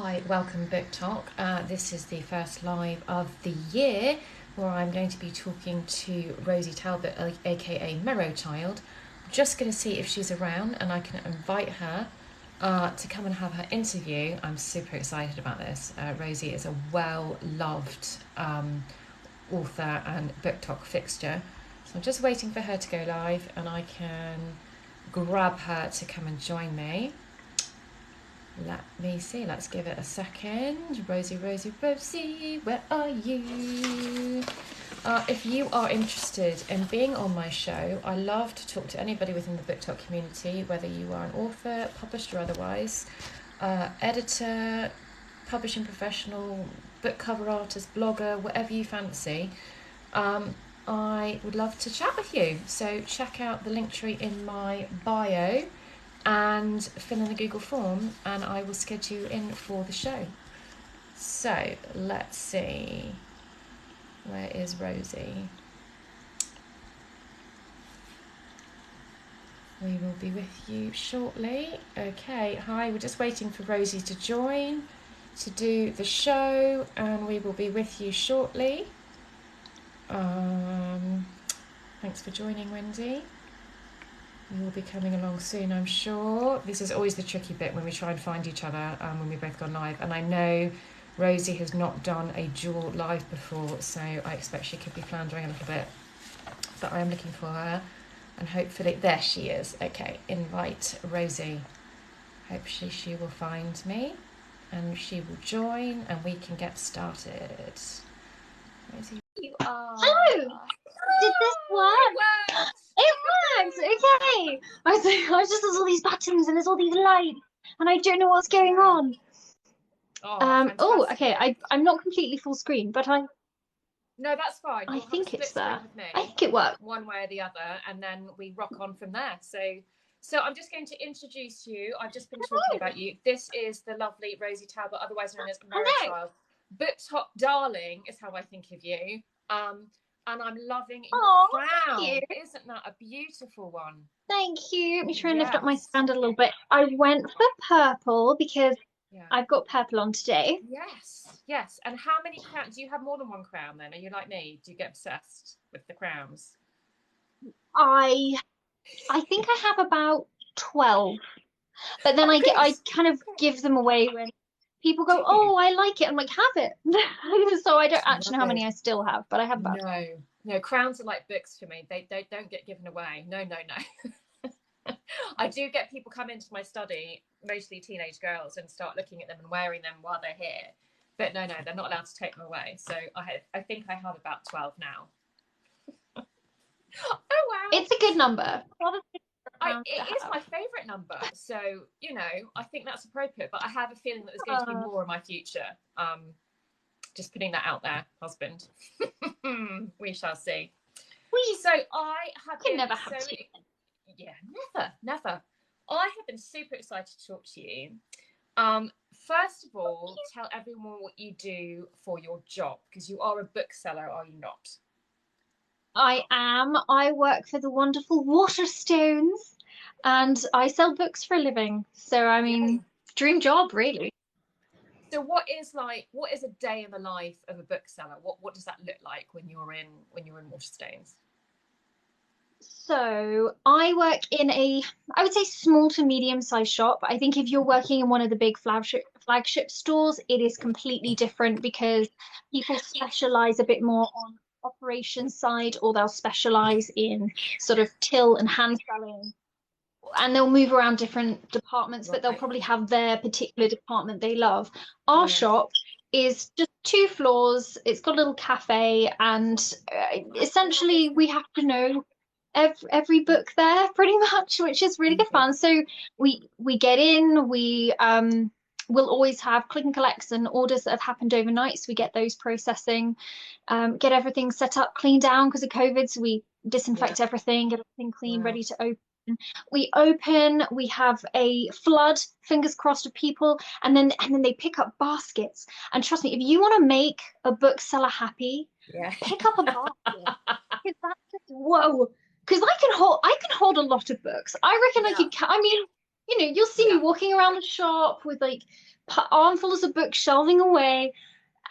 Hi, welcome Book Talk. This is the first live of the year where I'm going to be talking to Rosie Talbot, aka Merrow Child. Just going to see if she's around and I can invite her to come and have her interview. I'm super excited about this. Rosie is a well-loved author and Book Talk fixture. So I'm just waiting for her to go live and I can grab her to come and join me. Let me see, let's give it a second. Rosie, Rosie, Rosie, where are you? If you are interested in being on my show, I love to talk to anybody within the Book Talk community, whether you are an author, published or otherwise, editor, publishing professional, book cover artist, blogger, whatever you fancy. I would love to chat with you. So check out the link tree in my bio and fill in the Google form and I will schedule you in for the show. So let's see, where is Rosie? We will be with you shortly. Okay, hi, we're just waiting for Rosie to join to do the show and we will be with you shortly. Thanks for joining, Wendy. You will be coming along soon, I'm sure. This is always the tricky bit when we try and find each other when we've both gone live. And I know Rosie has not done a dual live before, so I expect she could be floundering a little bit. But I am looking for her. And hopefully, there she is. Okay, invite Rosie. Hopefully she will find me and she will join and we can get started. Rosie, you are. Hello! Did this work? It works! Okay! I was just, there's all these buttons and there's all these lights and I don't know what's going on. Okay, I'm not completely full screen, but No, that's fine. I think it's there. I think it works. One way or the other, and then we rock on from there. So I'm just going to introduce you. I've just been talking about you. This is the lovely Rosie Talbot, otherwise known as Merrow Child. Book Top Darling is how I think of you. And I'm loving your crown. Thank you. Isn't that a beautiful one? Thank you. Let me try and lift up my stand a little bit. I went for purple because I've got purple on today. Yes. And how many crowns? Do you have more than one crown then? Are you like me? Do you get obsessed with the crowns? I think I have about 12. But then I kind of give them away when people go, oh, I like it. I'm like, have it. So I don't actually know how many I still have, but I have about. No, crowns are like books for me. They don't get given away. No. I do get people come into my study, mostly teenage girls, and start looking at them and wearing them while they're here. But no, they're not allowed to take them away. So I think I have about 12 now. Oh, wow. It's a good number. It is my favourite number, so I think that's appropriate. But I have a feeling that there's going to be more in my future. Just putting that out there, husband. We shall see. So I have been never have to. Yeah, never. I have been super excited to talk to you. First of all, tell everyone what you do for your job, because you are a bookseller, are you not? I am. I work for the wonderful Waterstones and I sell books for a living. So, I mean, dream job, really. So what is a day in the life of a bookseller? What does that look like when you're in Waterstones? So I work in I would say small to medium-sized shop. I think if you're working in one of the big flagship stores, it is completely different because people specialize a bit more on operations side, or they'll specialize in sort of till and hand selling, and they'll move around different departments, but they'll probably have their particular department they love. Our shop is just 2 floors. It's got a little cafe, and essentially we have to know every book there pretty much, which is really good fun. So we get in, we'll always have click and collects and orders that have happened overnight, so we get those processing, get everything set up, clean down because of COVID, so we disinfect everything, get everything clean, ready to open. We open, we have a flood, fingers crossed, of people, and then they pick up baskets. And trust me, if you want to make a bookseller happy, pick up a basket. Because that's just whoa. Because I can hold a lot of books. I reckon I could. I mean, you'll see me Yeah. walking around the shop with like armfuls of books shelving away.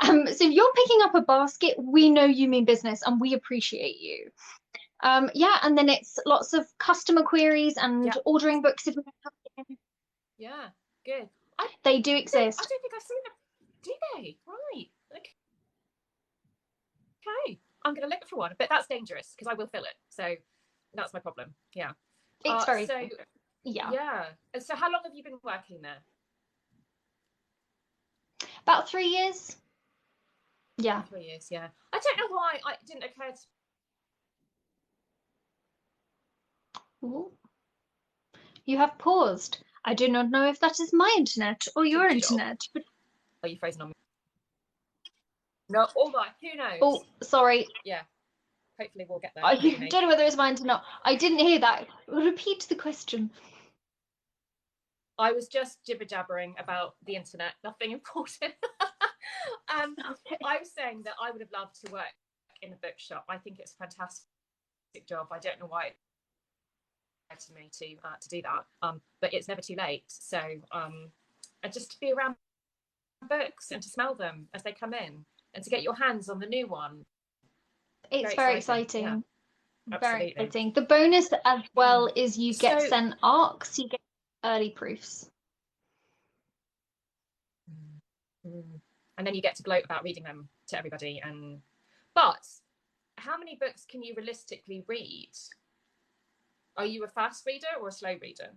So if you're picking up a basket, we know you mean business and we appreciate you. Yeah, and then it's lots of customer queries and Yeah. ordering books if we don't have them. Yeah. Good. I They do I exist. don't think I've seen them. Do they? Right. Okay. I'm going to look for one, but that's dangerous because I will fill it. So that's my problem. Yeah. It's very, So yeah, yeah. And so how long have you been working there? about 3 years. Yeah. 3 years. Yeah. I don't know why I didn't occur to. Ooh. You have paused. I do not know if that is my internet or your Job. internet, but Are you frozen on me? No. All right. Who knows? oh, sorry. Yeah. Hopefully we'll get there. I Maybe. don't know whether it's mine or not. I didn't hear that. Repeat the question. I was just jibber jabbering about the internet. Nothing important. Okay. I was saying that I would have loved to work in a bookshop. I think it's a fantastic job. I don't know why it to me to do that. But it's never too late. So and just to be around books and to smell them as they come in and to get your hands on the new one. It's very exciting. Yeah, Very absolutely. exciting. The bonus as well is you get So, sent ARCs, you get early proofs. and then you get to gloat about reading them to everybody. But how many books can you realistically read? Are you a fast reader or a slow reader?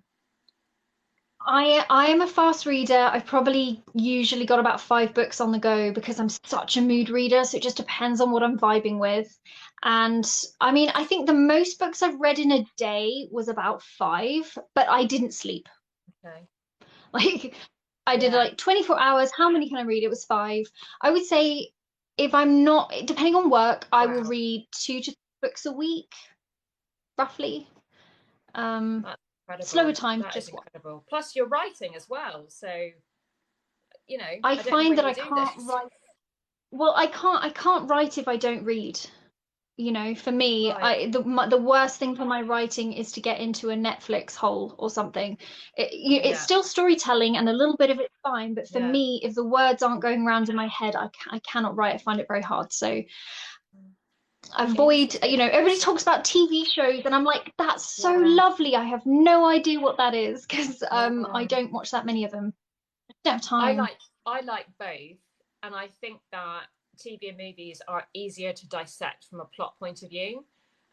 I am a fast reader. I've probably usually got about 5 books on the go because I'm such a mood reader, so it just depends on what I'm vibing with. And I mean, I think the most books I've read in a day was about 5, but I didn't sleep. Okay. Like I did Yeah. like 24 hours. How many can I read? It was 5. I would say if I'm not, depending on work, I will Wow. read 2 to 3 books a week, roughly. Um, That's Slower incredible. times, That is just one. incredible. Plus, you're writing as well. So, I I don't know find when that you I do can't this. write. Well, I can't write if I don't read. For me, Right. the worst thing for my writing is to get into a Netflix hole or something. It's Yeah. still storytelling and a little bit of it's fine, but for Yeah. me, if the words aren't going around in my head, I cannot write. I find it very hard. So avoid, Interesting. everybody talks about TV shows, and I'm like, that's so Yeah. lovely. I have no idea what that is because I Yeah. don't watch that many of them. I don't have I time. like I like both, and I think that TV and movies are easier to dissect from a plot point of view,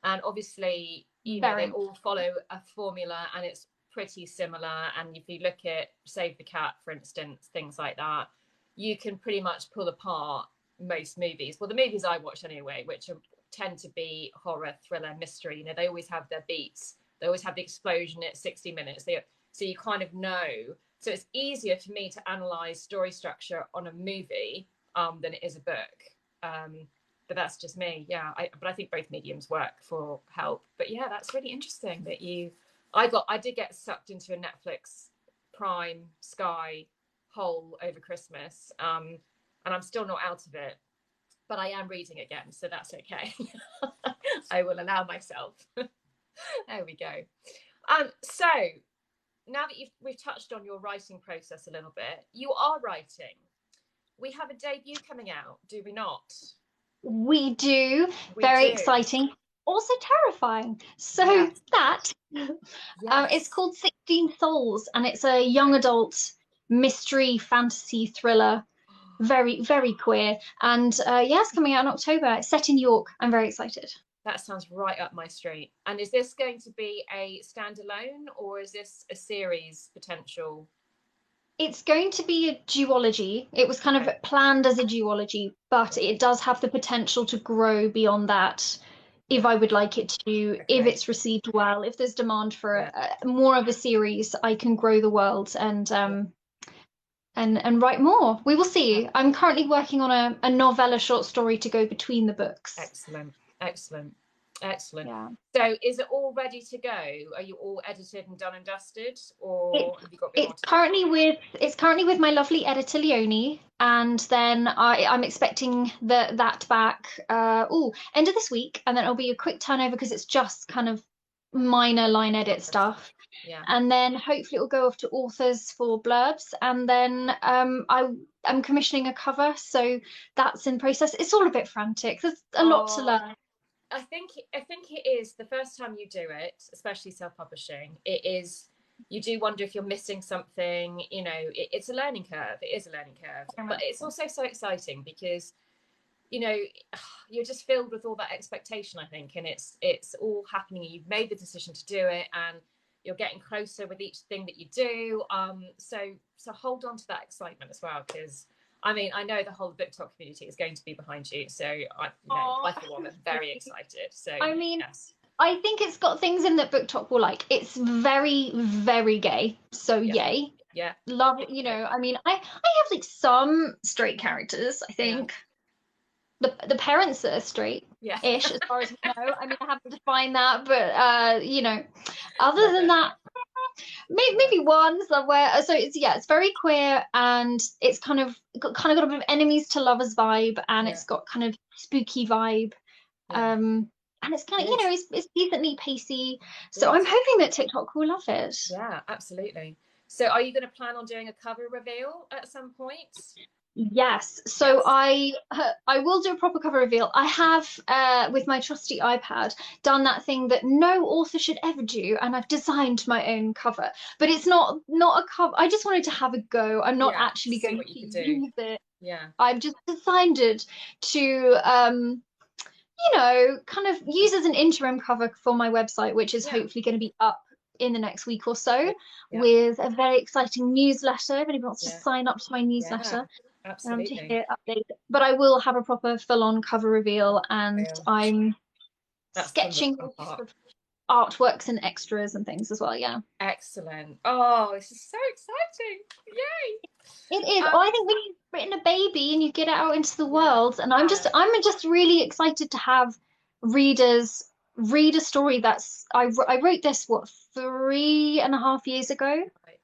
and obviously, they Very. all follow a formula, and it's pretty similar. And if you look at Save the Cat, for instance, things like that, you can pretty much pull apart most movies. Well, the movies I watch anyway, which tend to be horror, thriller, mystery. They always have their beats. They always have the explosion at 60 minutes. So you kind of know, so it's easier for me to analyze story structure on a movie than it is a book. But that's just me. Yeah. But I think both mediums work for help. But yeah, that's really interesting that I did get sucked into a Netflix Prime Sky hole over Christmas. And I'm still not out of it, but I am reading again. So that's okay. I will allow myself. There we go. So now that we've touched on your writing process a little bit, you are writing. We have a debut coming out, do we not? We do. We Very do. exciting. Also terrifying. So Yes. that it's Yes. called 16 Souls, and it's a young adult mystery fantasy thriller. Very, very queer. And yeah, it's coming out in October. It's set in York. I'm very excited. That sounds right up my street. And is this going to be a standalone, or is this a series potential? It's going to be a duology. It was kind Okay. of planned as a duology, but it does have the potential to grow beyond that if I would like it to, if Okay. it's received well, if there's demand for Yeah. more of a series, I can grow the world and write more. We will see. I'm currently working on a novella short story to go between the books. Excellent. Excellent. Excellent. Yeah. So is it all ready to go? Are you all edited and done and dusted, or have you got a bit more It's to do? currently with my lovely editor Leonie, and then I'm expecting that back end of this week, and then it'll be a quick turnover because it's just kind of minor line edit stuff. Yeah. and then hopefully it will go off to authors for blurbs, and then I'm commissioning a cover, so that's in process. It's all a bit frantic. There's a lot to Oh, learn. I think it is the first time you do it, especially self-publishing. It is you do wonder if you're missing something. It's a learning curve. It is a learning curve, but it's also so exciting because you know you're just filled with all that expectation. I think, and it's all happening. You've made the decision to do it, and you're getting closer with each thing that you do. So hold on to that excitement as well, because I know the whole book talk community is going to be behind you. So I for one am very excited. So I mean, yes, I think it's got things in that book talk will like. It's very, very gay, so yeah, yay. yeah, Love it. I mean, I have like some straight characters, I yeah, think. The parents are yeah. straight-ish, as far as we know. I mean, I haven't defined that, but other Love than it. that, Yeah, maybe one somewhere. So it's very queer, and it's kind of got a bit of enemies to lovers vibe, and yeah, it's got kind of spooky vibe. yeah. And it's kind of, Good, it's decently pacey. So good. I'm hoping that TikTok will love it. Yeah, absolutely. So are you going to plan on doing a cover reveal at some point? Yes, so Yes. I will do a proper cover reveal. I have with my trusty iPad done that thing that no author should ever do, and I've designed my own cover. But it's not a cover. I just wanted to have a go. I'm not Yeah. actually See going what you to could do. use it. Yeah. I've just designed it to kind of use as an interim cover for my website, which is Yeah. hopefully going to be up in the next week or so, Good. Yeah. with a very exciting newsletter. If anybody wants to Yeah. sign up to my Yeah. newsletter, to Absolutely. hear updates. But I will have a proper full-on cover reveal, and Real. I'm That's the sketching fun all part. sorts of artworks and extras and things as well. Yeah, Excellent. Oh, this is so exciting. Yay. it is. Um, Oh, I think when you've written a baby and you get it out into the yeah. world, and I'm just really excited to have readers read a story I wrote this, what, 3.5 years ago. Right.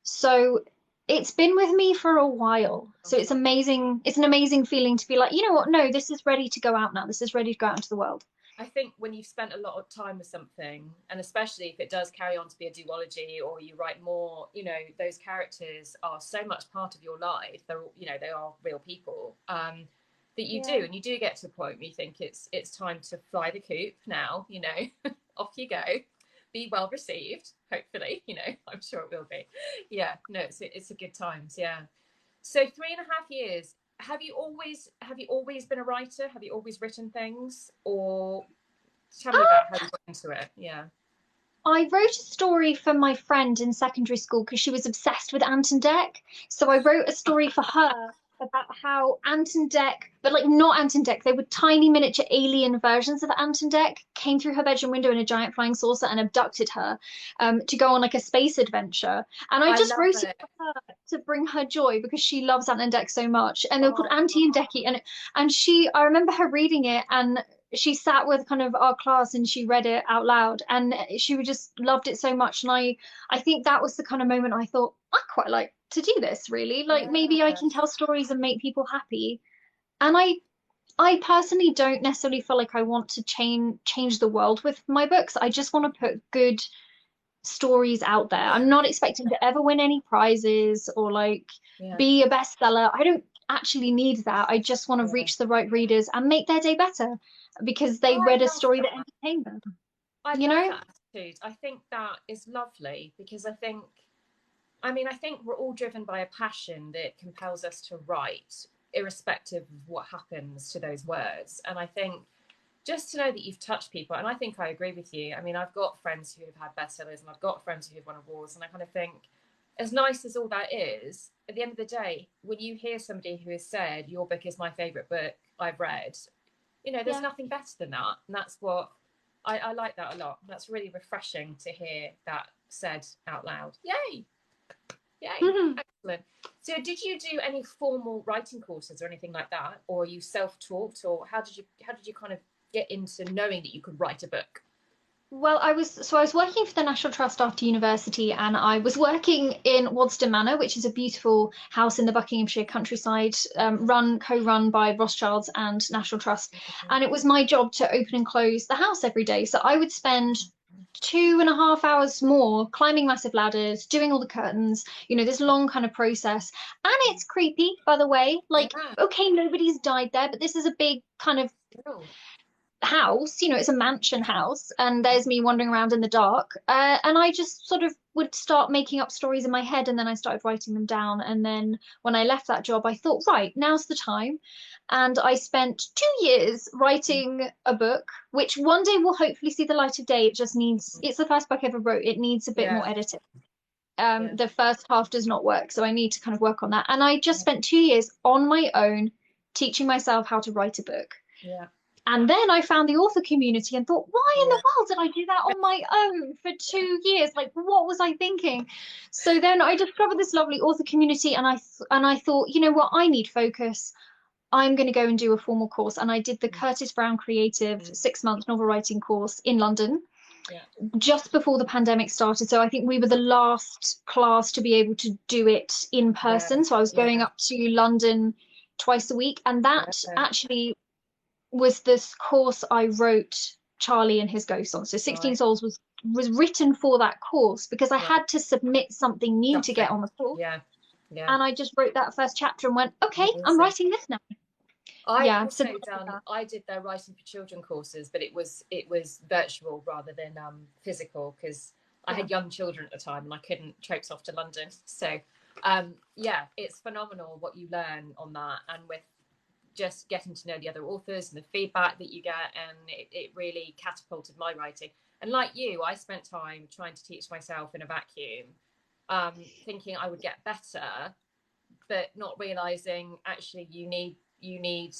So it's been with me for a while. So it's amazing. It's an amazing feeling to be like, you know what? No, this is ready to go out now. This is ready to go out into the world. I think when you've spent a lot of time with something, and especially if it does carry on to be a duology or you write more, those characters are so much part of your life. They are real people that you do, Yeah. and you do get to a point where you think it's time to fly the coop now. Off you go, be well received. Hopefully, I'm sure it will be. Yeah, no, it's a good times. Yeah. So 3.5 years, have you always been a writer? Have you always written things? Or tell me about how you got into it. Yeah. I wrote a story for my friend in secondary school because she was obsessed with Ant and Dec. So I wrote a story for her about how Ant and Dec, but like not Ant and Dec, they were tiny miniature alien versions of Ant and Dec, came through her bedroom window in a giant flying saucer and abducted her to go on like a space adventure. And I I just love wrote it it. for her to bring her joy because she loves Ant and Dec so much. And they were called Oh, Auntie and Decky. And I remember her reading it, and she sat with kind of our class and she read it out loud, and she just loved it so much. And I think that was the kind of moment I thought I quite like to do this, really, like yeah. maybe I can tell stories and make people happy. And I personally don't necessarily feel like I want to change the world with my books. I just want to put good stories out there. Yeah. I'm not expecting to ever win any prizes or like Yeah. be a bestseller. I don't actually need that. I just want to Yeah. reach the right readers and make their day better because they I read a love story that that. entertained them, I you love know? that attitude. I think that is lovely because I think we're all driven by a passion that compels us to write, irrespective of what happens to those words. And I think just to know that you've touched people, and I think I agree with you. I've got friends who have had bestsellers and I've got friends who have won awards, and I kind of think, as nice as all that is, at the end of the day, when you hear somebody who has said, your book is my favourite book I've read, there's Yeah. nothing better than that. And that's what I like that a lot. That's really refreshing to hear that said out loud. Yay! Yay! Excellent. So, did you do any formal writing courses or anything like that, or are you self-taught, or how did you kind of get into knowing that you could write a book? Well, I was working for the National Trust after university, and I was working in Waddesdon Manor, which is a beautiful house in the Buckinghamshire countryside, co-run by Rothschilds and National Trust. And it was my job to open and close the house every day. So I would spend 2.5 hours more climbing massive ladders, doing all the curtains, this long kind of process. And it's creepy, by the way. Like, Yeah. okay, nobody's died there, but this is a big kind of Cool. house, it's a mansion house, and there's me wandering around in the dark. And I just sort of would start making up stories in my head, and then I started writing them down. And then when I left that job, I thought, right, now's the time. And I spent 2 years writing a book, which one day will hopefully see the light of day. It's the first book I ever wrote. It needs a bit more Yeah. editing. Yeah. The first half does not work, so I need to kind of work on that. And I just spent 2 years on my own teaching myself how to write a book. Yeah. And then I found the author community and thought, why in Yeah. the world did I do that on my own for 2 years? Like, what was I thinking? So then I discovered this lovely author community, and I thought, you know what, I need focus. I'm going to go and do a formal course. And I did the Curtis Brown Creative 6-month novel writing course in London just before the pandemic started. So I think we were the last class to be able to do it in person. So I was going up to London twice a week. And that actually was this course I wrote Charlie and His Ghosts on. So 16 Souls was written for that course because I had to submit something new to get on the course. Yeah. And I just wrote that first chapter and went, okay, I'm writing this now. I did their writing for children courses, but it was virtual rather than physical, because I had young children at the time and I couldn't traipse off to London. So it's phenomenal what you learn on that, and with just getting to know the other authors and the feedback that you get, and it really catapulted my writing. And like you, I spent time trying to teach myself in a vacuum, thinking I would get better, but not realizing actually you need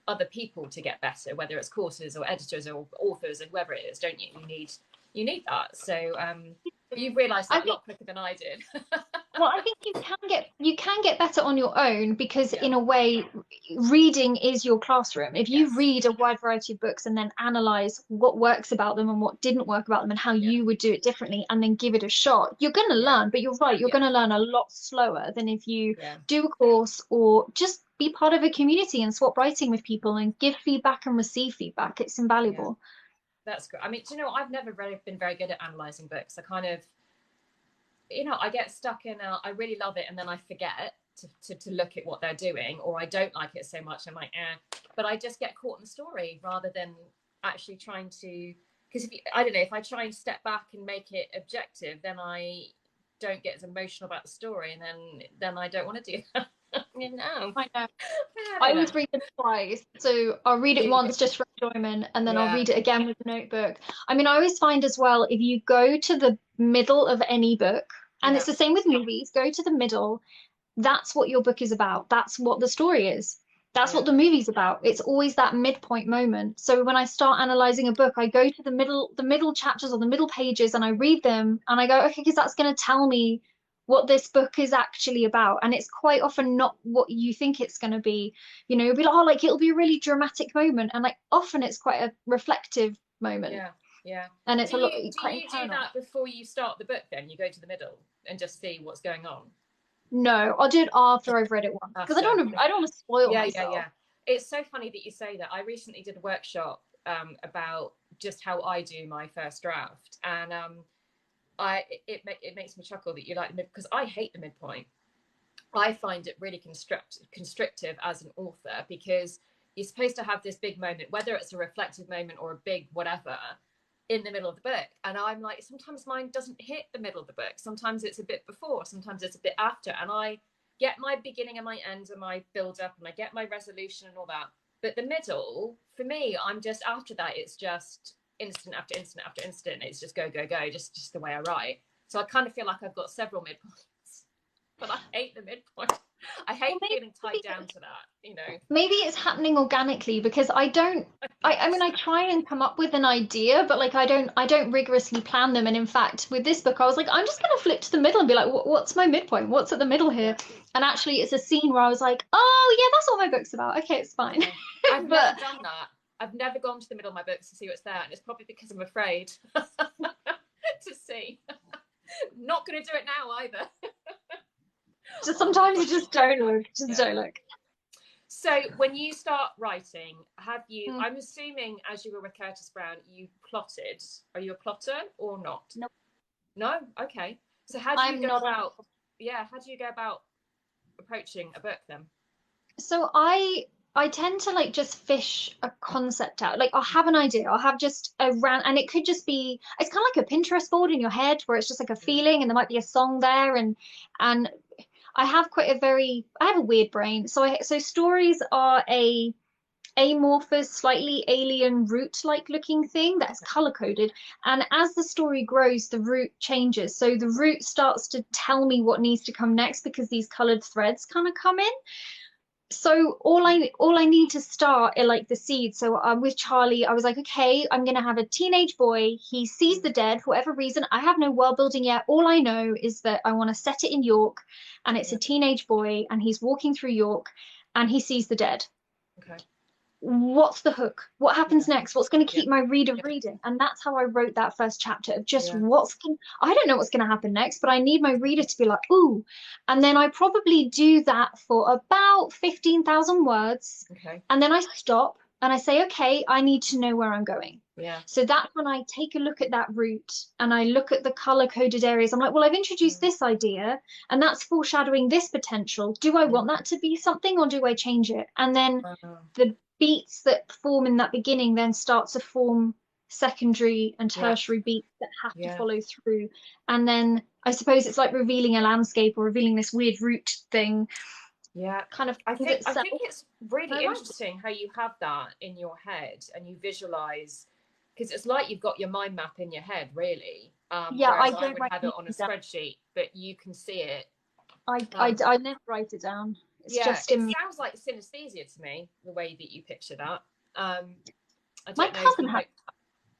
other people to get better, whether it's courses or editors or authors and whoever it is, don't you? You need that. So you've realized that a lot quicker than I did. Well, I think you can get better on your own, because in a way, reading is your classroom. If you read a wide variety of books and then analyze what works about them and what didn't work about them and how you would do it differently, and then give it a shot, you're going to learn. But you're right, you're going to learn a lot slower than if you do a course or just be part of a community and swap writing with people and give feedback and receive feedback. It's invaluable. That's great. I mean, do you know, I've never really been very good at analysing books. I kind of, I get stuck in I really love it, and then I forget to look at what they're doing, or I don't like it so much, I'm like, but I just get caught in the story rather than actually trying to, because if I try and step back and make it objective, then I don't get as emotional about the story, and then I don't want to do that. I know. I always read them twice. So I'll read it once just for enjoyment, and then I'll read it again with the notebook. I mean, I always find as well, if you go to the middle of any book, and it's the same with movies, go to the middle, that's what your book is about. That's what the story is. That's what the movie's about. It's always that midpoint moment. So when I start analyzing a book, I go to the middle chapters or the middle pages, and I read them, and I go, okay, because that's going to tell me what this book is actually about. And it's quite often not what you think it's going to be. You'll be like, oh, like it'll be a really dramatic moment, and like often it's quite a reflective moment. Yeah. And it's do do you do that before you start the book? Then you go to the middle and just see what's going on? No, I'll do it after I've read it once, because I don't want to spoil myself. Yeah. It's so funny that you say that. I recently did a workshop about just how I do my first draft, and it makes me chuckle that you like the mid, because I hate the midpoint. I find it really constrictive as an author, because you're supposed to have this big moment, whether it's a reflective moment or a big whatever, in the middle of the book. And I'm like, sometimes mine doesn't hit the middle of the book. Sometimes it's a bit before, sometimes it's a bit after. And I get my beginning and my end and my build up, and I get my resolution and all that. But the middle, for me, I'm just, after that, it's just instant after instant after instant. It's just go, just the way I write. So I kind of feel like I've got several midpoints, but I hate the midpoint. I hate feeling tied down to that, Maybe it's happening organically, because I mean, I try and come up with an idea, but like I don't rigorously plan them. And in fact, with this book, I was like, I'm just going to flip to the middle and be like, what's my midpoint? What's at the middle here? And actually, it's a scene where I was like, oh yeah, that's what my book's about. Okay, it's fine. I've never done that. I've never gone to the middle of my books to see what's there, and it's probably because I'm afraid to see. Not going to do it now either. Just sometimes you just don't look. Don't look. So when you start writing, have you, Mm, I'm assuming as you were with Curtis Brown, you plotted. Are you a plotter or not? nope, No? Okay. So how do you I'm go not. about, yeah, how do you go about approaching a book then? So I tend to like just fish a concept out. Like I'll have an idea, I'll have just a rant, and it could just be it's kind of like a Pinterest board in your head where it's just like a feeling, and there might be a song there, and I have quite a very I have a weird brain. So stories are a amorphous, slightly alien root-like looking thing that's color coded. And as the story grows, the root changes. So the root starts to tell me what needs to come next because these colored threads kind of come in. So all I need to start are like the seeds. So with Charlie, I was like, okay, I'm gonna have a teenage boy. He sees the dead for whatever reason. I have no world building yet. All I know is that I want to set it in York, and it's Yeah. a teenage boy, and he's walking through York, and he sees the dead. Okay. What's the hook? What Yeah. happens next? What's going to Yeah. keep my reader Yeah. reading? And that's how I wrote that first chapter of just Yeah. I don't know what's going to happen next, but I need my reader to be like, ooh. And then I probably do that for about 15,000 words. Okay. And then I stop and I say, okay, I need to know where I'm going. Yeah. So that's when I take a look at that route and I look at the color coded areas. I'm like, well, I've introduced this idea and that's foreshadowing this potential. Do I Yeah. want that to be something or do I change it? And then Wow. the beats that form in that beginning then start to form secondary and Yeah. tertiary beats that have to Yeah. follow through. And then I suppose it's like revealing a landscape or revealing this weird root thing Yeah. kind of I things think I itself. think it's really I like it. interesting how you have that in your head and you visualize because it's like you've got your mind map in your head, really. Yeah, I Whereas I don't would write have it on a anything down. spreadsheet, but you can see it. I, I, Um, I never write it down. It's yeah, just it in sounds like synesthesia to me, the way that you picture that. I my don't know if cousin you has. hope.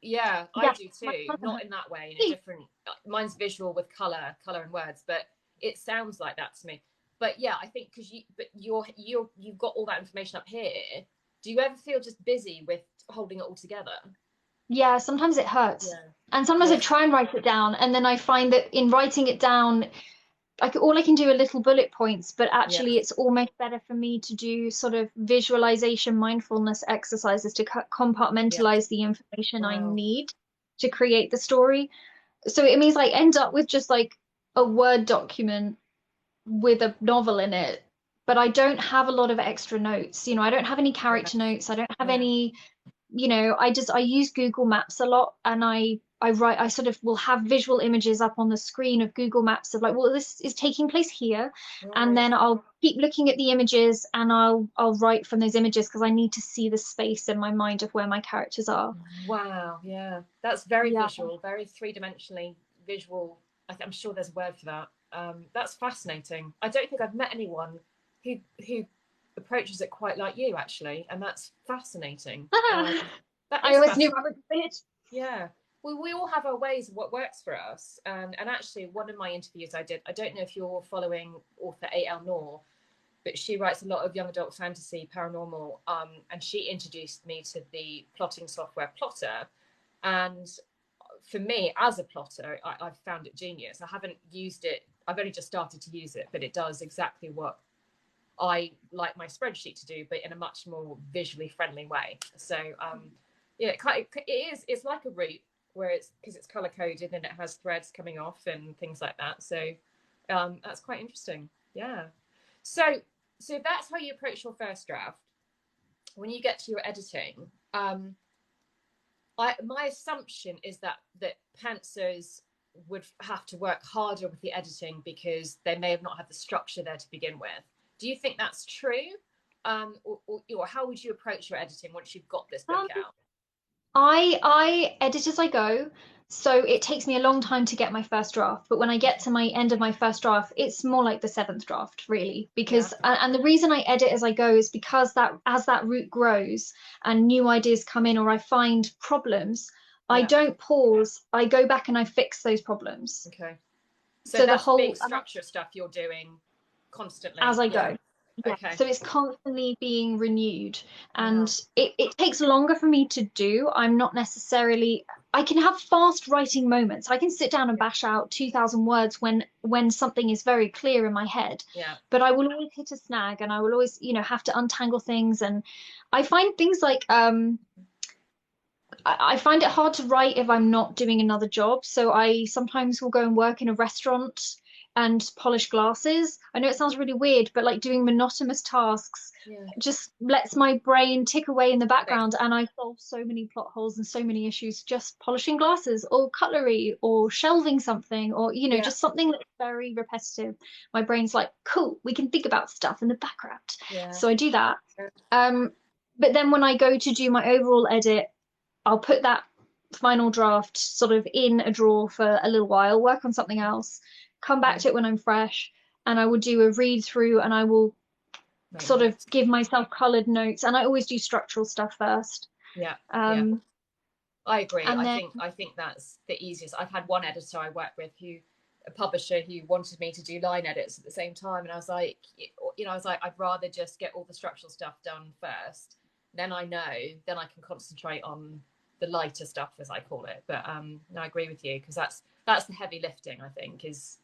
Yeah, I Yeah, do my too. cousin Not has. in that way, in a different. Mine's visual with color and words, but it sounds like that to me. But yeah, I think because you've got all that information up here. Do you ever feel just busy with holding it all together? Yeah, sometimes it hurts. Yeah, And sometimes I yeah, try and write it down, and then I find that in writing it down, all I can do are little bullet points, but yeah, actually it's almost better for me to do sort of visualization mindfulness exercises to yeah. compartmentalize the information I Wow. need to create the story. So it means I end up with just like a Word document with a novel in it, but I don't have a lot of extra notes. I don't have any Yeah, character notes. I don't have yeah, any, I use Google Maps a lot, and I sort of will have visual images up on the screen of Google Maps of like, well, this is taking place here, and right. then I'll keep looking at the images and I'll write from those images because I need to see the space in my mind of where my characters are. Wow, yeah. That's very Yeah. visual, very three-dimensionally visual. I'm sure there's a word for that. That's fascinating. I don't think I've met anyone who approaches it quite like you, actually, and that's fascinating. That I is always knew fascinating. I would say it. Yeah. We all have our ways of what works for us. And actually, one of my interviews I did, I don't know if you're following author A.L. Noor, but she writes a lot of young adult fantasy, paranormal, and she introduced me to the plotting software Plotter. And for me, as a plotter, I've found it genius. I haven't used it, I've only just started to use it, but it does exactly what I like my spreadsheet to do, but in a much more visually friendly way. So, yeah, it's like a route where it's because it's color coded and it has threads coming off and things like that. So, that's quite interesting. Yeah. So, so that's how you approach your first draft. When you get to your editing, my assumption is that pantsers would have to work harder with the editing because they may have not had the structure there to begin with. Do you think that's true? Or how would you approach your editing once you've got this book Um, out? I edit as I go, so it takes me a long time to get my first draft. But when I get to my end of my first draft, it's more like the seventh draft, really. Yeah, Because and the reason I edit as I go is because that as that route grows and new ideas come in or I find problems, I yeah. don't pause. I go back and I fix those problems. Okay. So So the that's whole big structure stuff you're doing constantly. as I Yeah, go. Yeah, Okay. so it's constantly being renewed, and Wow. it takes longer for me to do. I'm not necessarily, I can have fast writing moments. I can sit down and Yeah. bash out 2,000 words when something is very clear in my head. Yeah. But I will always hit a snag, and I will always, have to untangle things. And I find things like I find it hard to write if I'm not doing another job. So I sometimes will go and work in a restaurant and polish glasses. I know it sounds really weird, but like doing monotonous tasks Yeah. just lets my brain tick away in the Okay. background. And I solve so many plot holes and so many issues just polishing glasses or cutlery or shelving something or, Yeah. just something that's very repetitive. My brain's like, cool, we can think about stuff in the background. Yeah. So I do that. Yeah. Um, but then when I go to do my overall edit, I'll put that final draft sort of in a drawer for a little while, work on something else, come back Yeah. to it when I'm fresh, and I will do a read through and I will Make sort of notes. give myself colored notes. And I always do structural stuff first. Yeah. Yeah. Um, I agree. and I then, think that's the easiest. I've had one editor I worked with a publisher who wanted me to do line edits at the same time, and I was like, I'd rather just get all the structural stuff done first. Then I know, then I can concentrate on the lighter stuff, as I call it. But no, I agree with you, because that's the heavy lifting. I think is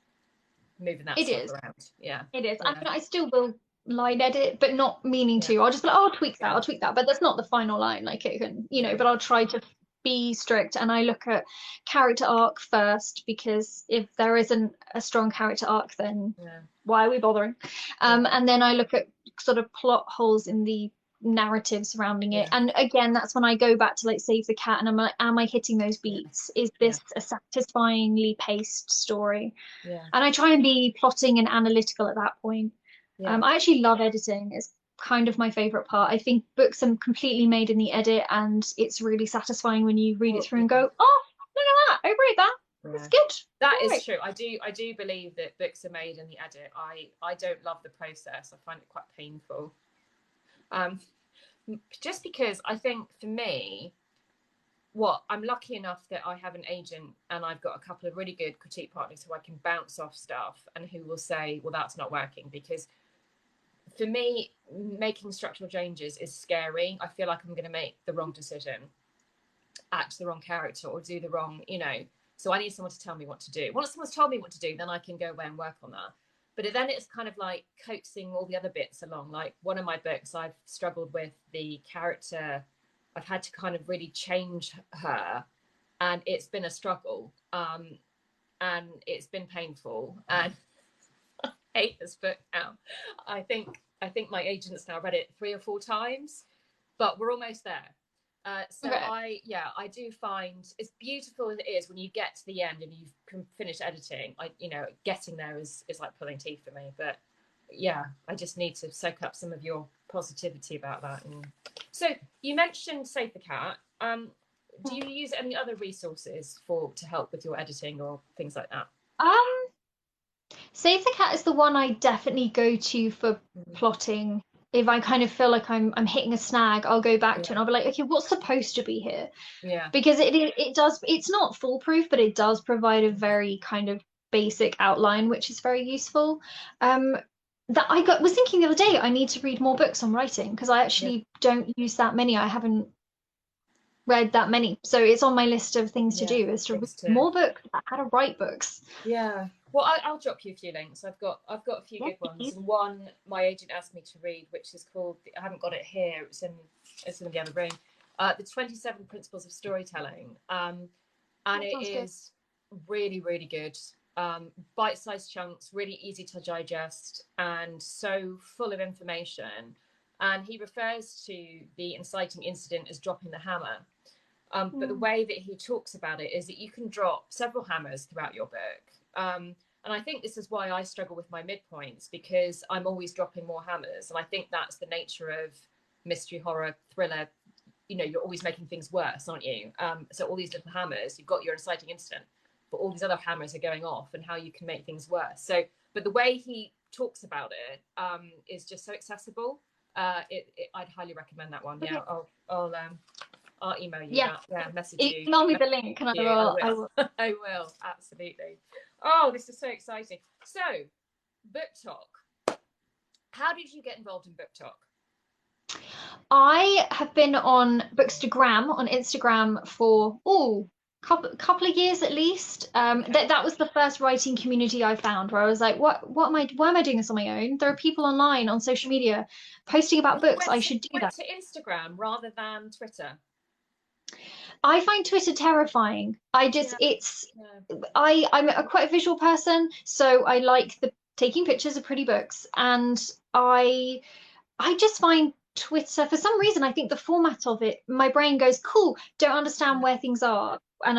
moving that it stuff is. around. Yeah. It is. I Yeah. mean, I still will line edit, but not meaning Yeah. to. I'll just be like, oh, I'll tweak that, Yeah. I'll tweak that. But that's not the final line. Like it can, Yeah. but I'll try to be strict and I look at character arc first because if there isn't a strong character arc, then Yeah. why are we bothering? Yeah. And then I look at sort of plot holes in the narrative surrounding it. Yeah. And again, that's when I go back to like Save the Cat and I'm like, am I hitting those Yeah. beats? Is Yeah. this a satisfyingly paced story? Yeah. And I try and be plotting and analytical at that point. Yeah. I actually love editing. It's kind of my favorite part. I think books are completely made in the edit, and it's really satisfying when you read it Well, through yeah. and go, "Oh, look at that! I read that. That's Yeah. good." That All is right. true. I do believe that books are made in the edit. I don't love the process. I find it quite painful. Um, just because I think for me, I'm lucky enough that I have an agent and I've got a couple of really good critique partners who I can bounce off stuff and who will say, well, that's not working. Because for me, making structural changes is scary. I feel like I'm going to make the wrong decision, act the wrong character, or do the wrong, So I need someone to tell me what to do. Once someone's told me what to do, then I can go away and work on that. But then it's kind of like coaxing all the other bits along. Like one of my books, I've struggled with the character. I've had to kind of really change her, and it's been a struggle. And it's been painful. And I hate this book now. I think my agent's now read it 3 or 4 times, but we're almost there. So Okay. I do find, as beautiful as it is when you get to the end and you've finished editing, getting there is like pulling teeth for me. But yeah, I just need to soak up some of your positivity about that. And so you mentioned Save the Cat. Do you use any other resources to help with your editing or things like that? Um, Save the Cat is the one I definitely go to for Mm. plotting. If I kind of feel like I'm hitting a snag, I'll go back to it Yeah. and I'll be like, okay, what's supposed to be here? Yeah. Because it does, it's not foolproof, but it does provide a very kind of basic outline, which is very useful. Um, that was thinking the other day, I need to read more books on writing because I Yeah. actually don't use that many. I haven't read that many, so it's on my list of things to Yeah. do is to read Things to more books about how to write books. Yeah. Well, I'll drop you a few links. I've got a few Yes, good ones, please. and one my agent asked me to read, which is called. I haven't got it here. It's in the other room. The 27 Principles of Storytelling. And That it sounds good. is really, really good. Bite-sized chunks, really easy to digest, and so full of information. And he refers to the inciting incident as dropping the hammer. But the way that he talks about it is that you can drop several hammers throughout your book. And I think this is why I struggle with my midpoints, because I'm always dropping more hammers. And I think that's the nature of mystery, horror, thriller. You're always making things worse, aren't you? So all these little hammers, you've got your inciting incident, but all these other hammers are going off and how you can make things worse. So, but the way he talks about it is just so accessible. I'd highly recommend that one. Okay. Yeah, I'll email you Yeah. that. Yeah, message you. Email me the link and I Yeah, I will. I will. will. I will. Absolutely. Oh, this is so exciting. So, book talk. how did you get involved in Book Talk? I have been on Instagram for couple of years at least. Okay. That was the first writing community I found where I was like, what am I why am I doing this on my own? There are people online on social media posting about You books. I should do went that. to Instagram rather than Twitter. I find Twitter terrifying. Yeah. It's Yeah. I'm quite a visual person, so I like the taking pictures of pretty books, and I just find Twitter, for some reason, I think the format of it, my brain goes, cool, don't understand where things are. And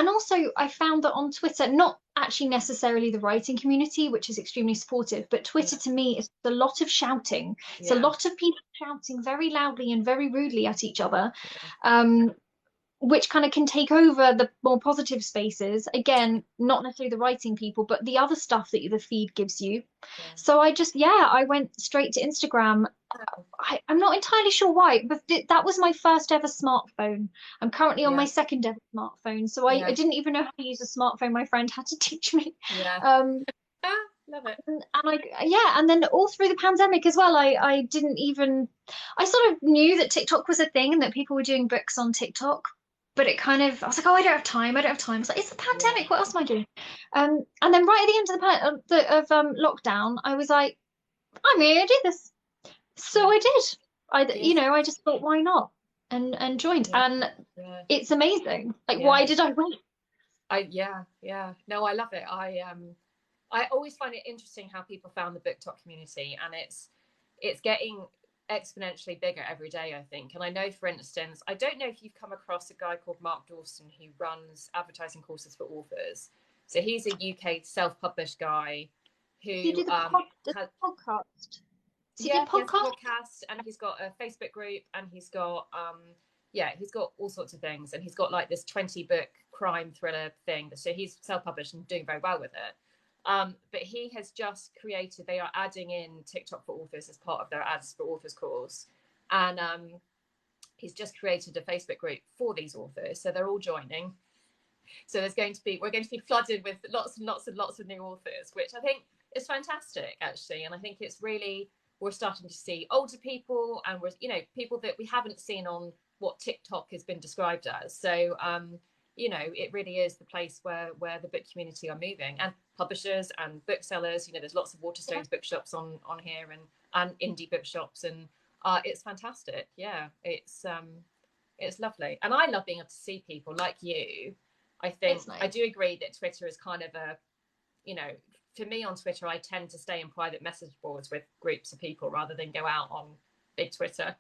also I found that on Twitter, not actually necessarily the writing community, which is extremely supportive, but Twitter Yeah. to me is a lot of shouting. It's a Yeah. lot of people shouting very loudly and very rudely at each other. Yeah. Um, which kind of can take over the more positive spaces. Again, not necessarily the writing people, but the other stuff that the feed gives you. Yeah. So I went straight to Instagram. I'm not entirely sure why, but that was my first ever smartphone. I'm currently on my Yeah. second ever smartphone, so I Yeah. didn't even know how to use a smartphone. My friend had to teach me. Yeah. Um, Ah, love it. and then all through the pandemic as well, I didn't even, I sort of knew that TikTok was a thing and that people were doing books on TikTok, but it kind of, I was like, oh, I don't have time. I don't have time. It's like, it's the Yeah. pandemic. What else am I doing? And then right at the end of lockdown, I was like, I'm going to do this. So Yeah. I did. Yes. I just thought, why not? And joined. Yeah. And Yeah. it's amazing. Like, Yeah. why did I wait? Yeah. Yeah. No, I love it. I always find it interesting how people found the Book Talk community, and it's getting exponentially bigger every day, I think. And I know, for instance, I don't know if you've come across a guy called Mark Dawson who runs advertising courses for authors. So he's a UK self-published guy You do who the has, podcast. So you yeah, did he has a podcast? podcast, and he's got a Facebook group, and he's got yeah, he's got all sorts of things, and he's got like this 20 book crime thriller thing. So he's self-published and doing very well with it. But he has just created, they are adding in TikTok for authors as part of their ads for authors course. And he's just created a Facebook group for these authors. So they're all joining. So we're going to be flooded with lots and lots and lots of new authors, which I think is fantastic, actually. And I think it's really, we're starting to see older people, and people that we haven't seen on what TikTok has been described as. So, it really is the place where the book community are moving, and publishers and booksellers. There's lots of Waterstones bookshops on here, and indie bookshops, and it's fantastic. Yeah, it's lovely, and I love being able to see people like you. I think Nice. I do agree that Twitter is kind of for me on Twitter, I tend to stay in private message boards with groups of people rather than go out on big Twitter.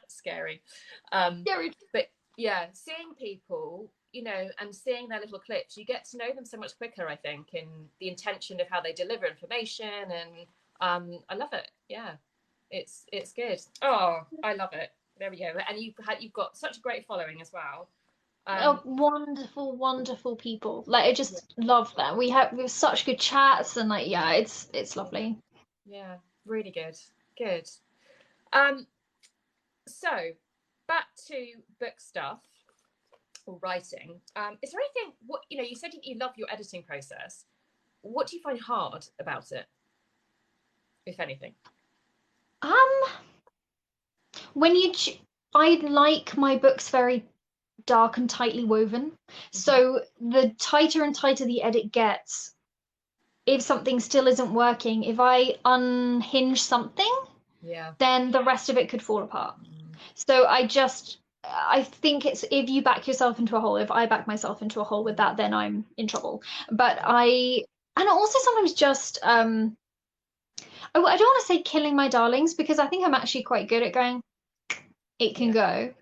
Scary. Scary. But yeah, seeing people, and seeing their little clips, you get to know them so much quicker, I think, in the intention of how they deliver information. And I love it. Yeah, it's good. Oh, I love it. There we go. And you've got such a great following as well. Wonderful, wonderful people. Like I just love them. We have such good chats, and it's lovely. Yeah, really good. Good. So back to book stuff or writing. Is there anything, you said you love your editing process. What do you find hard about it, if anything? When I like my books very dark and tightly woven. So the tighter and tighter the edit gets, if something still isn't working, if I unhinge something, then the rest of it could fall apart. So I think it's, if you back yourself into a hole, if I back myself into a hole with that, then I'm in trouble. But and also sometimes just I don't want to say killing my darlings, because I think I'm actually quite good at going, it can go.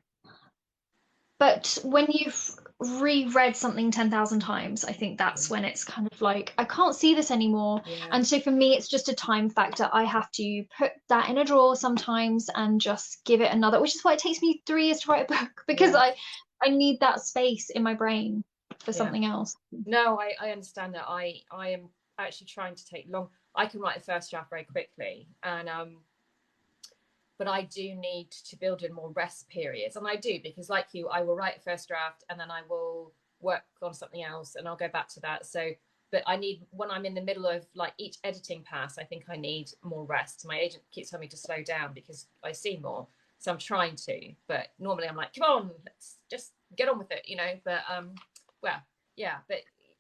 But when you've reread something 10,000 times, I think that's when it's kind of like, I can't see this anymore. And so for me, it's just a time factor. I have to put that in a drawer sometimes and just give it another, which is why it takes me 3 years to write a book, because I need that space in my brain for something else. No, I understand that. I am actually trying to take long. I can write a first draft very quickly, and but I do need to build in more rest periods. And I do, because like you, I will write a first draft and then I will work on something else and I'll go back to that. So but I need, when I'm in the middle of like each editing pass, I think I need more rest. My agent keeps telling me to slow down because I see more. So I'm trying to, but normally I'm like, come on, let's just get on with it, you know? But well, yeah, but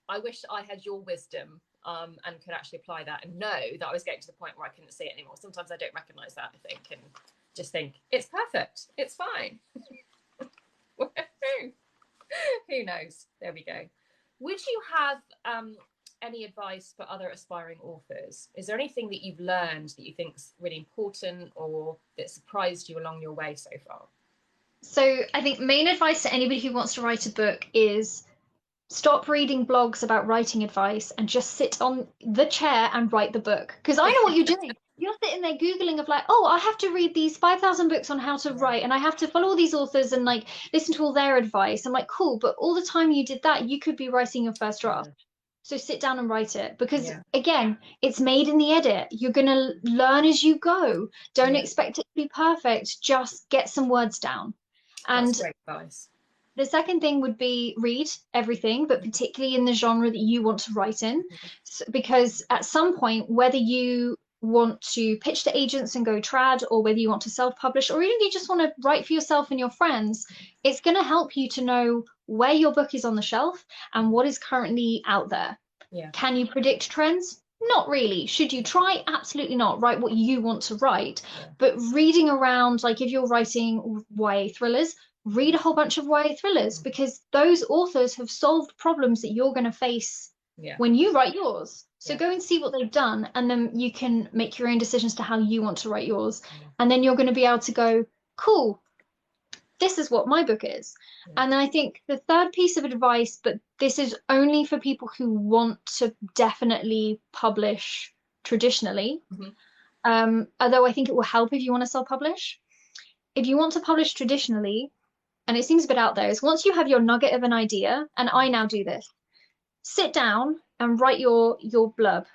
I wish I had your wisdom and could actually apply that and know that I was getting to the point where I couldn't see it anymore. Sometimes I don't recognize that, I think, and just think, it's perfect, it's fine. Who knows? There we go. Would you have any advice for other aspiring authors? Is there anything that you've learned that you think is really important or that surprised you along your way so far? So I think main advice to anybody who wants to write a book is stop reading blogs about writing advice and just sit on the chair and write the book. Because I know what you're doing. You're sitting there Googling of like, oh, I have to read these 5,000 books on how to write and I have to follow all these authors and like listen to all their advice. I'm like, cool, but all the time you did that, you could be writing your first draft. So sit down and write it because again, it's made in the edit. You're going to learn as you go. Don't expect it to be perfect. Just get some words down. And that's great advice. The second thing would be read everything, but particularly in the genre that you want to write in, because at some point, whether you want to pitch to agents and go trad, or whether you want to self-publish, or even if you just want to write for yourself and your friends, it's going to help you to know where your book is on the shelf and what is currently out there. Can you predict trends? Not really. Should you try? Absolutely not. Write what you want to write. But reading around, like if you're writing YA thrillers, read a whole bunch of YA thrillers because those authors have solved problems that you're going to face when you write yours. So go and see what they've done, and then you can make your own decisions to how you want to write yours. And then you're going to be able to go, cool, this is what my book is. And then I think the third piece of advice, but this is only for people who want to definitely publish traditionally, although I think it will help if you want to self-publish. If you want to publish traditionally, and it seems a bit out there, is once you have your nugget of an idea, and I now do this, sit down and write your blurb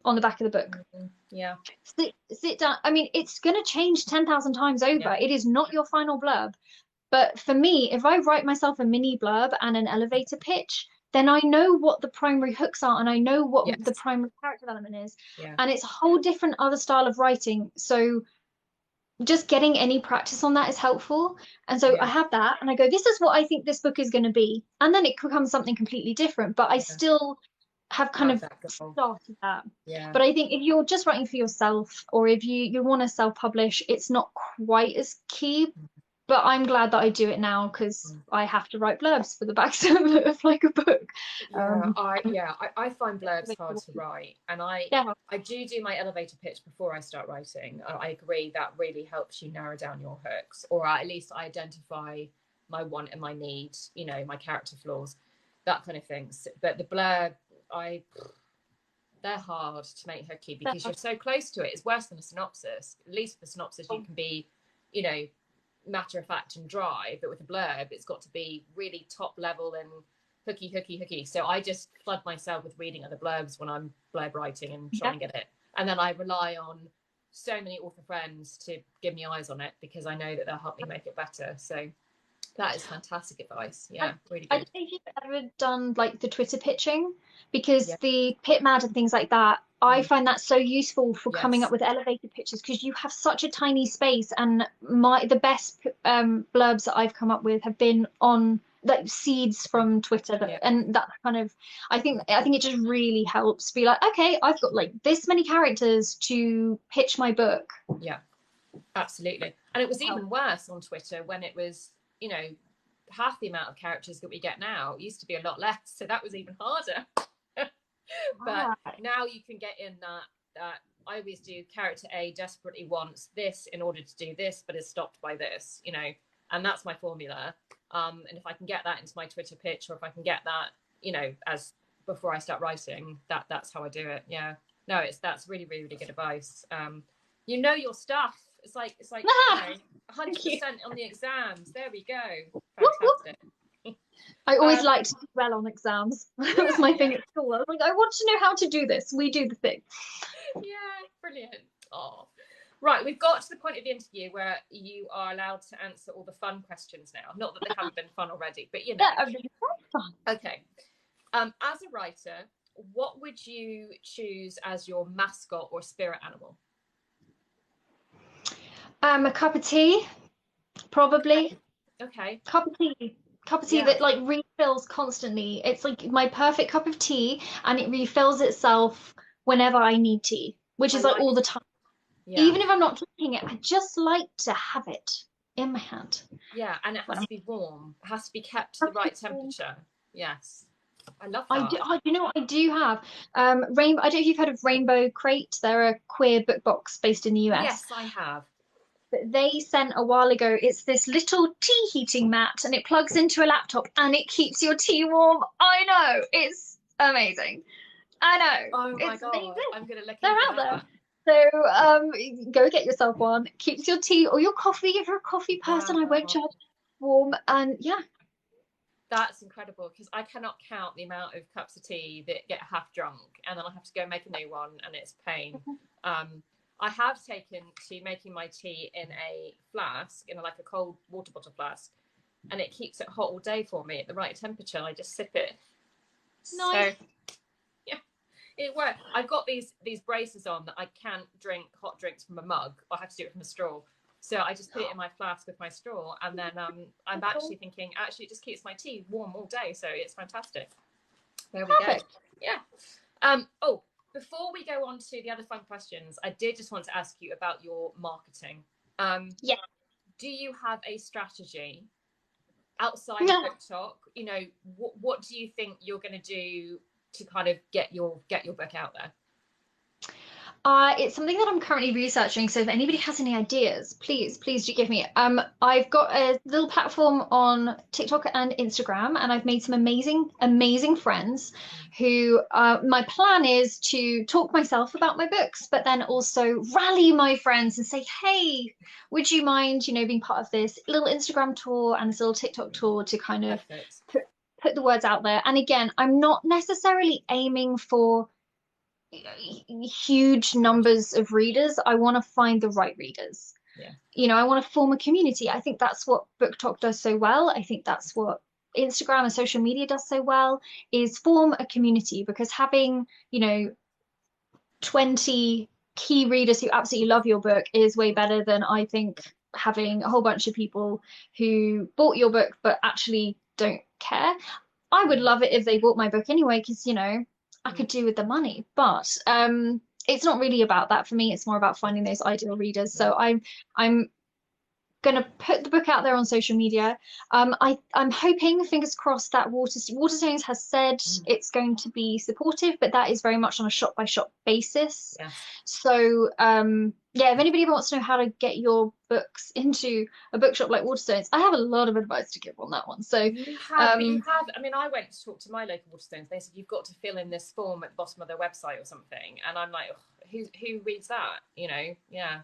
on the back of the book. Sit down. I mean, it's going to change 10,000 times over. It is not your final blurb. But for me, if I write myself a mini blurb and an elevator pitch, then I know what the primary hooks are and I know what the primary character development is. And it's a whole different other style of writing. So just getting any practice on that is helpful. And so I have that and I go, this is what I think this book is going to be. And then it becomes something completely different, but I still have kind of started that. But I think if you're just writing for yourself, or if you want to self-publish, it's not quite as key. But I'm glad that I do it now because I have to write blurbs for the backs of like a book. I find blurbs hard to write, and I do my elevator pitch before I start writing. I agree that really helps you narrow down your hooks, or at least identify my want and my need, you know, my character flaws, that kind of things. But the blurb, they're hard to make hooky because you're so close to it. It's worse than a synopsis. At least with the synopsis you can be, you know, matter of fact and dry, but with a blurb it's got to be really top level and hooky. So I just flood myself with reading other blurbs when I'm blurb writing and trying to get it, and then I rely on so many author friends to give me eyes on it because I know that they'll help me make it better. So that is fantastic advice. Really good. I don't think you've ever done like the Twitter pitching, because the Pitmad and things like that, I find that so useful for coming up with elevator pitches, because you have such a tiny space, and the best blurbs that I've come up with have been on like seeds from Twitter, and that kind of, I think it just really helps be like, okay, I've got like this many characters to pitch my book. Absolutely. And it was even worse on Twitter when it was, you know, half the amount of characters that we get now. It used to be a lot less, so that was even harder. But now you can get in that I always do character A desperately wants this in order to do this, but is stopped by this, you know, and that's my formula. And if I can get that into my Twitter pitch, or if I can get that, you know, as before I start writing, that's how I do it. That's really good advice. You know your stuff. It's like you know, 100% on the exams. There we go. Fantastic. I always liked to do well on exams. That was my thing at school. I was like, I want to know how to do this. We do the thing. Brilliant. Right, we've got to the point of the interview where you are allowed to answer all the fun questions now. Not that they haven't been fun already, but you know. Fun. Okay. As a writer, what would you choose as your mascot or spirit animal? A cup of tea, probably. Okay. Cup of tea. Cup of tea Yeah. that like refills constantly. It's like my perfect cup of tea, and it refills itself whenever I need tea, which I is like like all the it. time. Yeah. Even if I'm not drinking it, I just like to have it in my hand. Yeah, and it When has I'm to be warm. It has to be kept to the right temperature. Yes. I love I that. do. You know what I do have? Rainbow. I don't know if you've heard of Rainbow Crate. They're a queer book box based in the US. Yes, I have. But they sent a while ago. It's this little tea heating mat, and it plugs into a laptop, and it keeps your tea warm. I know, it's amazing. I know, Oh my it's God, amazing. I'm gonna look They're into out there. that. So go get yourself one. Keeps your tea or your coffee. If you're a coffee person, I won't Wow. charge warm. And yeah, That's incredible because I cannot count the amount of cups of tea that get half drunk and then I have to go make a new one and it's pain. I have taken to making my tea in a flask, in like a cold water bottle flask, and it keeps it hot all day for me at the right temperature. I just sip it. nice. So yeah, it works. I've got these braces on that I can't drink hot drinks from a mug. I have to do it from a straw. So I just put it in my flask with my straw, and then I'm actually thinking, actually, it just keeps my tea warm all day, so it's fantastic. There we Perfect. go. Yeah. Oh, before we go on to the other fun questions, I did just want to ask you about your marketing. Yeah. Do you have a strategy outside of No. Book Talk? You know, what do you think you're going to do to kind of get your book out there? It's something that I'm currently researching. So if anybody has any ideas, please do give me. I've got a little platform on TikTok and Instagram, and I've made some amazing friends who my plan is to talk myself about my books, but then also rally my friends and say, hey, would you mind, being part of this little Instagram tour and this little TikTok tour to kind of put the words out there. And again, I'm not necessarily aiming for huge numbers of readers. I want to find the right readers. Yeah. I want to form a community. I think that's what Book Talk does so well. I think that's what Instagram and social media does so well, is form a community, because having 20 key readers who absolutely love your book is way better than, I think, having a whole bunch of people who bought your book but actually don't care. I would love it if they bought my book anyway, because I could do with the money, but it's not really about that for me. It's more about finding those ideal readers. So I'm gonna put the book out there on social media. I'm hoping, fingers crossed, that Waterstones has said it's going to be supportive, but that is very much on a shop by shop basis. Yeah. So yeah, if anybody wants to know how to get your books into a bookshop like Waterstones, I have a lot of advice to give on that one. So you have. I mean, I went to talk to my local Waterstones. They said you've got to fill in this form at the bottom of their website or something, and I'm like, who reads that? Yeah.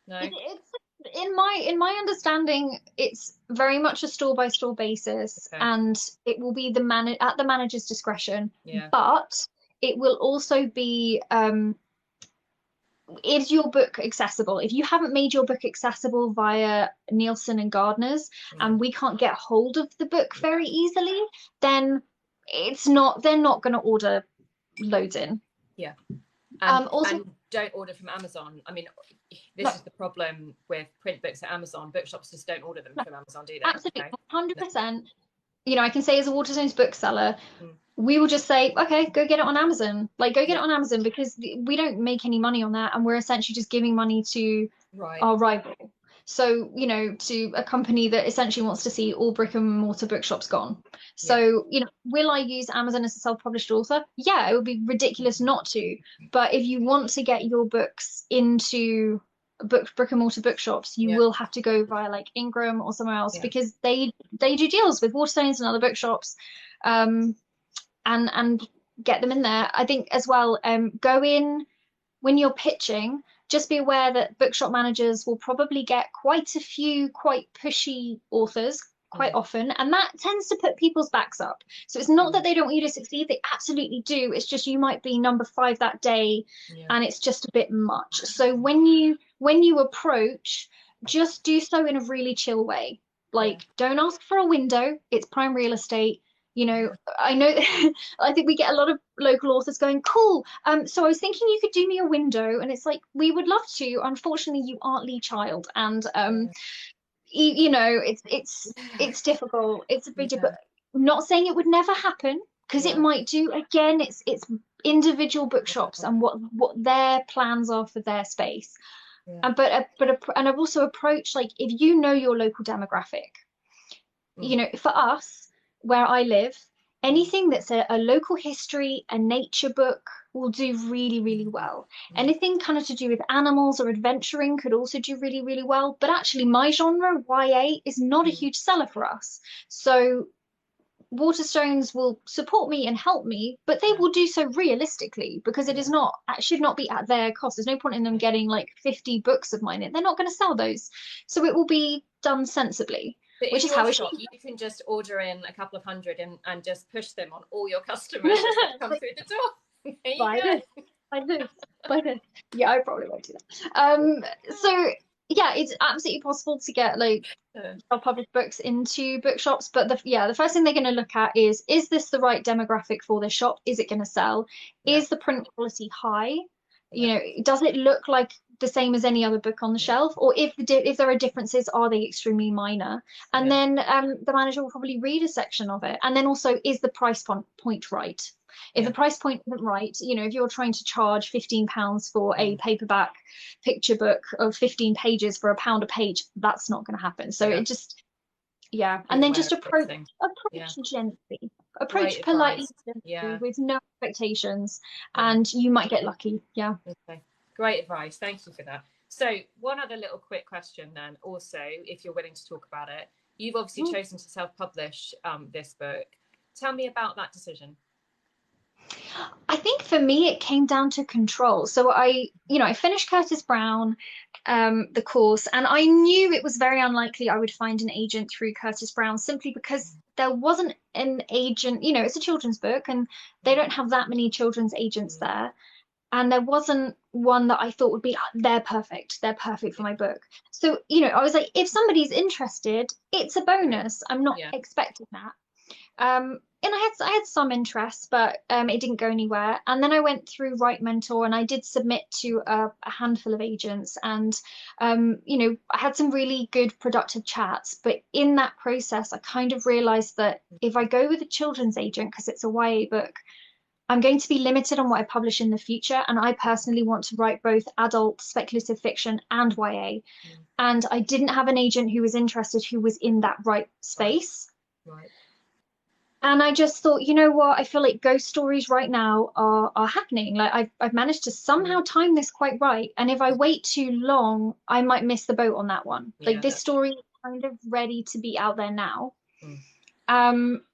No. It's in my understanding, it's very much a store by store basis, and it will be at the manager's discretion. Yeah. But it will also be, is your book accessible? If you haven't made your book accessible via Nielsen and Gardner's, and we can't get hold of the book very easily, then they're not going to order loads in. Yeah. Also, and don't order from Amazon. I mean, this is the problem with print books at Amazon. Bookshops just don't order them from Amazon, do they? Absolutely, 100%. I can say, as a Waterstones bookseller, we will just say, okay, go get it on Amazon. Like, go get it on Amazon, because we don't make any money on that, and we're essentially just giving money to our rival. So, to a company that essentially wants to see all brick and mortar bookshops gone. So, will I use Amazon as a self-published author? Yeah, it would be ridiculous not to. But if you want to get your books into brick and mortar bookshops, you will have to go via like Ingram or somewhere else, because they do deals with Waterstones and other bookshops, and get them in there. I think as well, go in when you're pitching. Just be aware that bookshop managers will probably get quite a few quite pushy authors quite often, and that tends to put people's backs up. So it's not that they don't want you to succeed, they absolutely do. It's just you might be number 5 that day, and it's just a bit much. So when you approach, just do so in a really chill way. Like, don't ask for a window. It's prime real estate. You know, I know I think we get a lot of local authors going, cool. So I was thinking you could do me a window, and it's like, we would love to. Unfortunately, you aren't Lee Child, and Yeah. you know, it's difficult. It's a big Yeah. difficult. Not saying it would never happen, because it Yeah. might do. Again, it's individual bookshops Yeah. and what their plans are for their space. Yeah. And I've also approached, like, if you know your local demographic, Mm. you know, for us, where I live, Mm. anything that's a local history, a nature book will do really, really Mm. well. Mm. Anything kind of to do with animals or adventuring could also do really, really well. But actually, my genre, YA, is not a Mm. huge seller for us. So Waterstones will support me and help me, but they Yeah. will do so realistically, because it Yeah. is not, it should not be at their cost. There's no point in them Yeah. getting like 50 books of mine. They're not going to sell those. So it will be done sensibly, But which in is your how it should shop, you can just order in a couple of hundred and just push them on all your customers as they come through the door. There you buy this, go. buy this, buy this. Yeah, I probably won't do that. So yeah, it's absolutely possible to get like Uh, self-published books into bookshops, but the first thing they're going to look at is this the right demographic for this shop? Is it going to sell? yeah. Is the print quality high? You Yeah. know, does it look like the same as any other book on the Yeah. shelf, or if there are differences, are they extremely minor? And Yeah. then the manager will probably read a section of it, and then also, is the price point right? If the Yeah. price point isn't right, you know, if you're trying to charge £15 for a Mm. paperback picture book of 15 pages for £1 a page, that's not going to happen. So Yeah. it just, yeah. Be And then aware just of those things. Yeah. approach gently, Great approach politely, advice. gently, Yeah. with no expectations, Yeah. and you might get lucky. Yeah. Okay. Great advice. Thank you for that. So, one other little quick question then, also, if you're willing to talk about it. You've obviously Mm. chosen to self publish this book. Tell me about that decision. I think for me it came down to control. So I finished Curtis Brown, the course, and I knew it was very unlikely I would find an agent through Curtis Brown, simply because there wasn't an agent. You know, it's a children's book, and they don't have that many children's agents Mm. there. And there wasn't one that I thought would be, "Ah, they're perfect. They're perfect for Yeah. my book." So, you know, I was like, if somebody's interested, it's a bonus. I'm not Yeah. expecting that. And I had some interest, but it didn't go anywhere. And then I went through Right Mentor, and I did submit to a handful of agents, and you know, I had some really good productive chats. But in that process, I kind of realized that if I go with a children's agent, because it's a YA book, I'm going to be limited on what I publish in the future. And I personally want to write both adult speculative fiction and YA. Mm. And I didn't have an agent who was interested, who was in that right Right. space. Right. And I just thought, you know what? I feel like ghost stories right now are happening. Like I've managed to Mm. somehow time this quite right. And if I wait too long, I might miss the boat on that one. Like, Yeah. this That's true. story is kind of ready to be out there now. Mm. Um,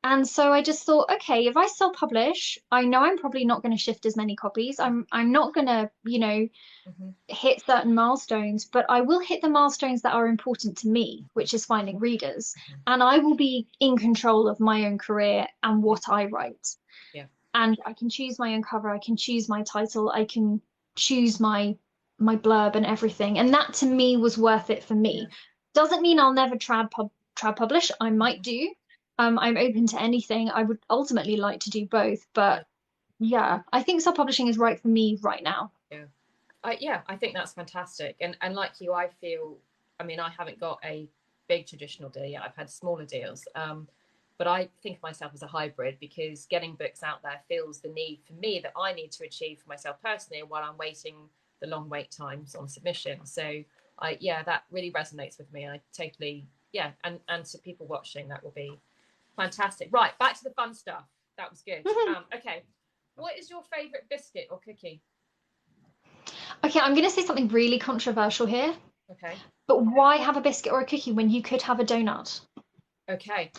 and so I just thought, okay, if I self-publish, I know I'm probably not going to shift as many copies. I'm not going to, you know, Mm-hmm. hit certain milestones, but I will hit the milestones that are important to me, which is finding readers. Mm-hmm. And I will be in control of my own career and what I write. Yeah. And I can choose my own cover, I can choose my title, I can choose my blurb and everything. And that to me was worth it for Yeah. me. Doesn't mean I'll never trad publish. I might Mm-hmm. do. I'm open to anything. I would ultimately like to do both, Yeah. but yeah, I think self-publishing is right for me right now. Yeah. Yeah, I think that's fantastic. And like you, I feel, I mean, I haven't got a big traditional deal yet. I've had smaller deals. But I think of myself as a hybrid, because getting books out there feels the need for me that I need to achieve for myself personally while I'm waiting the long wait times on submission. So yeah, that really resonates with me. I totally, yeah. And to people watching, that will be fantastic. Right, back to the fun stuff. That was good. Okay. What is your favorite biscuit or cookie? Okay, I'm going to say something really controversial here, Okay. but why have a biscuit or a cookie when you could have a donut? Okay.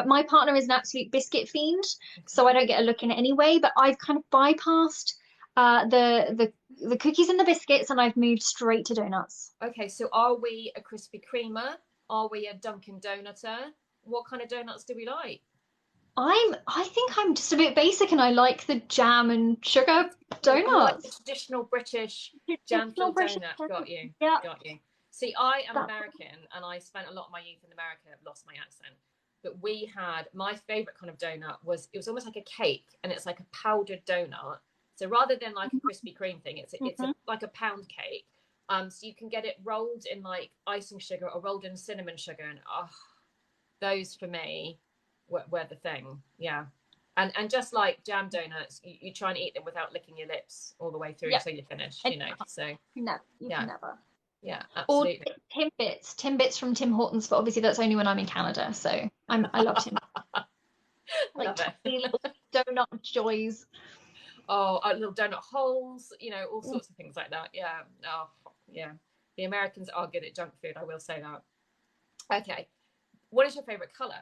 My partner is an absolute biscuit fiend, so I don't get a look in it anyway. But I've kind of bypassed the cookies and the biscuits, and I've moved straight to donuts. Okay, so are we a Krispy Kremer? Are we a Dunkin' Donuter? What kind of donuts do we like? I think I'm just a bit basic, and I like the jam and sugar You like the donuts. traditional British Traditional jam-filled British. donut. Got you. Yeah, Got you. See, I am that. American, and I spent a lot of my youth in America. I've lost my accent. but we had, my favorite kind of donut was, it was almost like a cake, and it's like a powdered donut. So rather than like a Krispy Kreme thing, like a pound cake. So you can get it rolled in like icing sugar or rolled in cinnamon sugar, and those for me were the thing. Yeah. And just like jam donuts, you try and eat them without licking your lips all the way through until you finish, you know. So no, you can never. Yeah, Or absolutely. Timbits from Tim Hortons, but obviously that's only when I'm in Canada. So I love Tim. Like tiny little donut joys. Oh, little donut holes, you know, all sorts of things like that. Yeah. Oh, yeah. The Americans are good at junk food, I will say that. Okay. What is your favorite color?